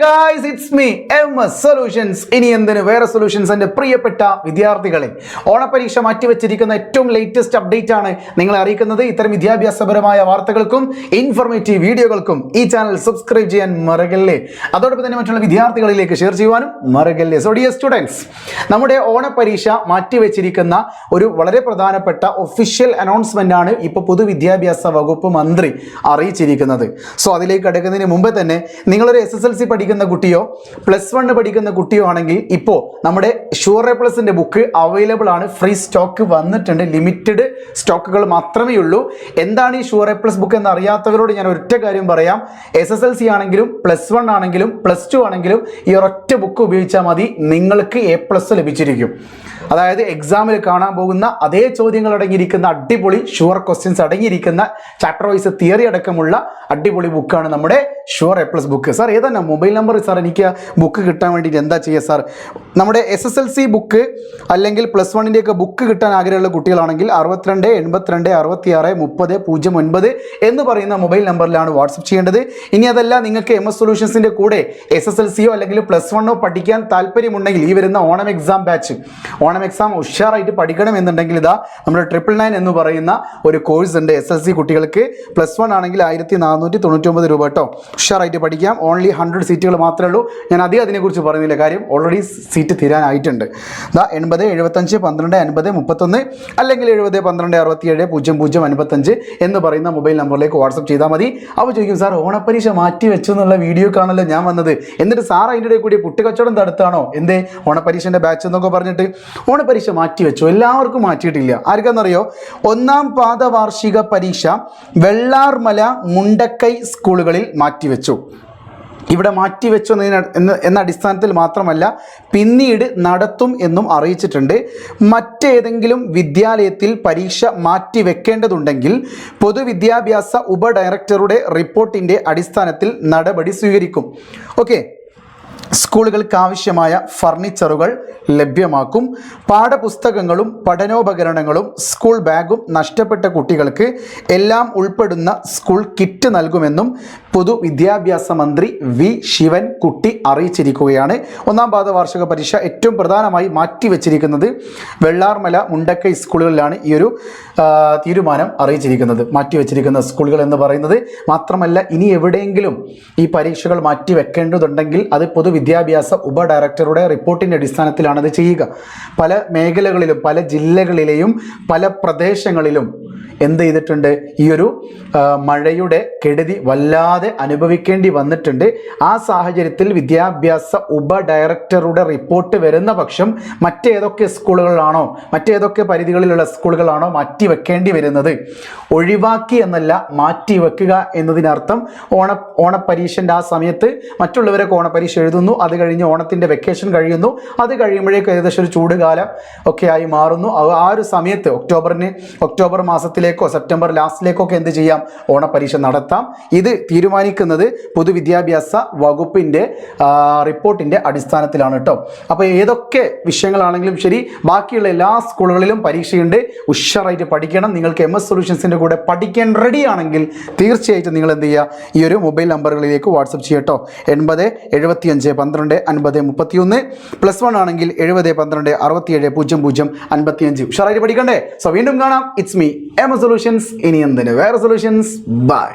Guys, it's me MS solutions. ഇനി എന്തിന് വേറെ സൊല്യൂഷൻസ്. എൻ്റെ പ്രിയപ്പെട്ട വിദ്യാർത്ഥികളെ, ഓണപരീക്ഷ മാറ്റിവെച്ചിരിക്കുന്ന ഏറ്റവും ലേറ്റസ്റ്റ് അപ്ഡേറ്റ് ആണ് നിങ്ങളെ അറിയിക്കുന്നത്. ഇത്തരം വിദ്യാഭ്യാസപരമായ വാർത്തകൾക്കും ഇൻഫോർമേറ്റീവ് വീഡിയോകൾക്കും ഈ ചാനൽ സബ്സ്ക്രൈബ് ചെയ്യാൻ മറക്കല്ലേ. അതോടൊപ്പം തന്നെ മറ്റുള്ള വിദ്യാർത്ഥികളിലേക്ക് ഷെയർ ചെയ്യുവാനും മറക്കല്ലേ. സോ ഡിയർ സ്റ്റുഡൻസ്, നമ്മുടെ ഓണപരീക്ഷ മാറ്റിവെച്ചിരിക്കുന്ന ഒരു വളരെ പ്രധാനപ്പെട്ട ഒഫീഷ്യൽ അനൗൺസ്മെന്റ് ആണ് ഇപ്പോൾ പൊതുവിദ്യാഭ്യാസ വകുപ്പ് മന്ത്രി അറിയിച്ചിരിക്കുന്നത്. സോ അതിലേക്ക് കടക്കുന്നതിന് മുമ്പ് തന്നെ നിങ്ങളൊരു SSLC പഠിക്കുന്ന കുട്ടിയോ +1 പഠിക്കുന്ന കുട്ടിയോ ആണെങ്കിൽ ഇപ്പോൾ നമ്മുടെ ഷുവർ എ പ്ലസിൻ്റെ ബുക്ക് അവൈലബിൾ ആണ്. ഫ്രീ സ്റ്റോക്ക് വന്നിട്ടുണ്ട്. ലിമിറ്റഡ് സ്റ്റോക്കുകൾ മാത്രമേ ഉള്ളൂ. എന്താണ് ഈ ഷുവർ എ പ്ലസ് ബുക്ക് എന്ന് അറിയാത്തവരോട് ഞാൻ ഒറ്റ കാര്യം പറയാം. SSLC ആണെങ്കിലും +1 ആണെങ്കിലും +2 ആണെങ്കിലും ഈ ഒരൊറ്റ ബുക്ക് ഉപയോഗിച്ചാൽ മതി, നിങ്ങൾക്ക് A+ ലഭിച്ചിരിക്കും. അതായത് എക്സാമിൽ കാണാൻ പോകുന്ന അതേ ചോദ്യങ്ങൾ അടങ്ങിയിരിക്കുന്ന അടിപൊളി ഷുവർ ക്വസ്റ്റ്യൻസ് അടങ്ങിയിരിക്കുന്ന ചാപ്റ്റർ വൈസ് തിയറി അടക്കമുള്ള അടിപൊളി ബുക്കാണ് നമ്മുടെ ഷുവർ A+ ബുക്ക്. സാർ ഏതാണ് മൊബൈൽ നമ്പർ? സാർ എനിക്ക് ബുക്ക് കിട്ടാൻ വേണ്ടിയിട്ട് എന്താ ചെയ്യുക സാർ? നമ്മുടെ SSLC ബുക്ക് അല്ലെങ്കിൽ +1 ഒക്കെ ബുക്ക് കിട്ടാൻ ആഗ്രഹമുള്ള കുട്ടികളാണെങ്കിൽ 62 82 66 30 09 എന്ന് പറയുന്ന മൊബൈൽ നമ്പറിലാണ് വാട്സപ്പ് ചെയ്യേണ്ടത്. ഇനി അതല്ല, നിങ്ങൾക്ക് MS സൊല്യൂഷൻസിൻ്റെ കൂടെ SSLCയോ അല്ലെങ്കിൽ +1 പഠിക്കാൻ താല്പര്യമുണ്ടെങ്കിൽ ഈ വരുന്ന Onam exam batch, Onam exam ഉഷാറായിട്ട് പഠിക്കണം എന്നുണ്ടെങ്കിൽ ഇതാ നമ്മുടെ 999 എന്ന് പറയുന്ന ഒരു കോഴ്സ് ഉണ്ട്. SSLC കുട്ടികൾക്ക് +1 ആണെങ്കിൽ 1499 രൂപ കേട്ടോ. ഉഷാറായിട്ട് പഠിക്കാം. ഓൺലി 100 സീറ്റുകൾ മാത്രമേ ഉള്ളൂ. ഞാൻ അതിനെക്കുറിച്ച് പറയുന്നില്ല, കാര്യം ഓൾറെഡി സീറ്റ് തീരാനായിട്ടുണ്ട്. 80 75 12 50 31 അല്ലെങ്കിൽ 70 12 67 00 55 എന്ന് പറയുന്ന മൊബൈൽ നമ്പറിലേക്ക് വാട്സപ്പ് ചെയ്താൽ മതി. അപ്പോൾ ചോദിക്കും, സാർ ഓണപ്പരീക്ഷ മാറ്റി വെച്ചു എന്നുള്ള വീഡിയോ കാണല്ലോ ഞാൻ വന്നത്, എന്നിട്ട് സാർ അതിൻ്റെ ഇടയിൽ കൂടി പുട്ടുകച്ചവടം തടുത്താണോ എന്തേ ഓണപ്പരീക്ഷൻ്റെ ബാച്ച് എന്നൊക്കെ പറഞ്ഞിട്ട്? ഓണപ്പരീക്ഷ മാറ്റിവെച്ചു, എല്ലാവർക്കും മാറ്റിയിട്ടില്ല. ആർക്കാണെന്നറിയോ? 1ാം പാദ വാർഷിക പരീക്ഷ വെള്ളാർമല മുണ്ടക്കൈ സ്കൂളുകളിൽ മാറ്റിവെച്ചു. ഇവിടെ മാറ്റിവെച്ചു എന്ന അടിസ്ഥാനത്തിൽ മാത്രമല്ല, പിന്നീട് നടത്തും എന്നും അറിയിച്ചിട്ടുണ്ട്. മറ്റേതെങ്കിലും വിദ്യാലയത്തിൽ പരീക്ഷ മാറ്റിവെക്കേണ്ടതുണ്ടെങ്കിൽ പൊതുവിദ്യാഭ്യാസ ഉപഡയറക്ടറുടെ റിപ്പോർട്ടിൻ്റെ അടിസ്ഥാനത്തിൽ നടപടി സ്വീകരിക്കും. ഓക്കെ, സ്കൂളുകൾക്ക് ആവശ്യമായ ഫർണിച്ചറുകൾ ലഭ്യമാക്കും. പാഠപുസ്തകങ്ങളും പഠനോപകരണങ്ങളും സ്കൂൾ ബാഗും നഷ്ടപ്പെട്ട കുട്ടികൾക്ക് എല്ലാം ഉൾപ്പെടുന്ന സ്കൂൾ കിറ്റ് നൽകുമെന്നും പൊതുവിദ്യാഭ്യാസ മന്ത്രി V ശിവൻകുട്ടി അറിയിച്ചിരിക്കുകയാണ്. 1ാം പാദ വാർഷിക പരീക്ഷ ഏറ്റവും പ്രധാനമായി മാറ്റിവെച്ചിരിക്കുന്നത് വെള്ളാർമല മുണ്ടക്കൈ സ്കൂളുകളിലാണ് ഈ ഒരു തീരുമാനം അറിയിച്ചിരിക്കുന്നത്. മാറ്റിവെച്ചിരിക്കുന്ന സ്കൂളുകൾ എന്ന് പറയുന്നത് മാത്രമല്ല, ഇനി എവിടെയെങ്കിലും ഈ പരീക്ഷകൾ മാറ്റിവെക്കേണ്ടതുണ്ടെങ്കിൽ അത് പൊതുവിദ്യാഭ്യാസ ഉപഡയറക്ടറുടെ റിപ്പോർട്ടിൻ്റെ അടിസ്ഥാനത്തിലാണ് അത് ചെയ്യുക. പല മേഖലകളിലും പല ജില്ലകളിലെയും പല പ്രദേശങ്ങളിലും എന്ത് ചെയ്തിട്ടുണ്ട്? ഈ ഒരു മഴയുടെ കെടുതി വല്ലാതെ അനുഭവിക്കേണ്ടി വന്നിട്ടുണ്ട്. ആ സാഹചര്യത്തിൽ വിദ്യാഭ്യാസ ഉപഡയറക്ടറുടെ റിപ്പോർട്ട് വരുന്ന പക്ഷം മറ്റേതൊക്കെ സ്കൂളുകളാണോ, മറ്റേതൊക്കെ പരിധികളിലുള്ള സ്കൂളുകളാണോ മാറ്റിവെക്കേണ്ടി വരുന്നത്, ഒഴിവാക്കി എന്നല്ല മാറ്റിവെക്കുക എന്നതിനർത്ഥം ഓണപരീക്ഷൻ്റെ ആ സമയത്ത് മറ്റുള്ളവരൊക്കെ ഓണപരീക്ഷ എഴുതുന്നു, അത് കഴിഞ്ഞ് ഓണത്തിൻ്റെ വെക്കേഷൻ കഴിയുന്നു, അത് കഴിയുമ്പോഴേക്കും ഏകദേശം ഒരു ചൂടുകാലം ഒക്കെ ആയി മാറുന്നു. ആ ഒരു സമയത്ത് ഒക്ടോബർ മാസത്തിലേക്കോ സെപ്റ്റംബർ ലാസ്റ്റിലേക്കൊക്കെ എന്ത് ചെയ്യാം? ഓണപരീക്ഷ നടത്താം. ഇത് തീരുമാനിക്കുന്നത് പൊതുവിദ്യാഭ്യാസ വകുപ്പിൻ്റെ റിപ്പോർട്ടിൻ്റെ അടിസ്ഥാനത്തിലാണ് കേട്ടോ. അപ്പോൾ ഏതൊക്കെ വിഷയങ്ങളാണെങ്കിലും ശരി, ബാക്കിയുള്ള എല്ലാ സ്കൂളുകളിലും പരീക്ഷയുണ്ട്. ഉഷാറായിട്ട് പഠിക്കണം. നിങ്ങൾക്ക് MS സൊല്യൂഷൻസിൻ്റെ കൂടെ പഠിക്കാൻ റെഡി ആണെങ്കിൽ തീർച്ചയായിട്ടും നിങ്ങൾ എന്ത് ചെയ്യുക? ഈ ഒരു മൊബൈൽ നമ്പറുകളിലേക്ക് വാട്സപ്പ് ചെയ്യട്ടോ. 80 75 12 50 31, +1 ആണെങ്കിൽ 70 12 67 00 55. ഉഷാറായിട്ട് പഠിക്കണ്ടേ? സോ വീണ്ടും കാണാം. It's me MS solutions. ഇനി എന്തിന് വേറെ സൊല്യൂഷൻസ്. ബൈ.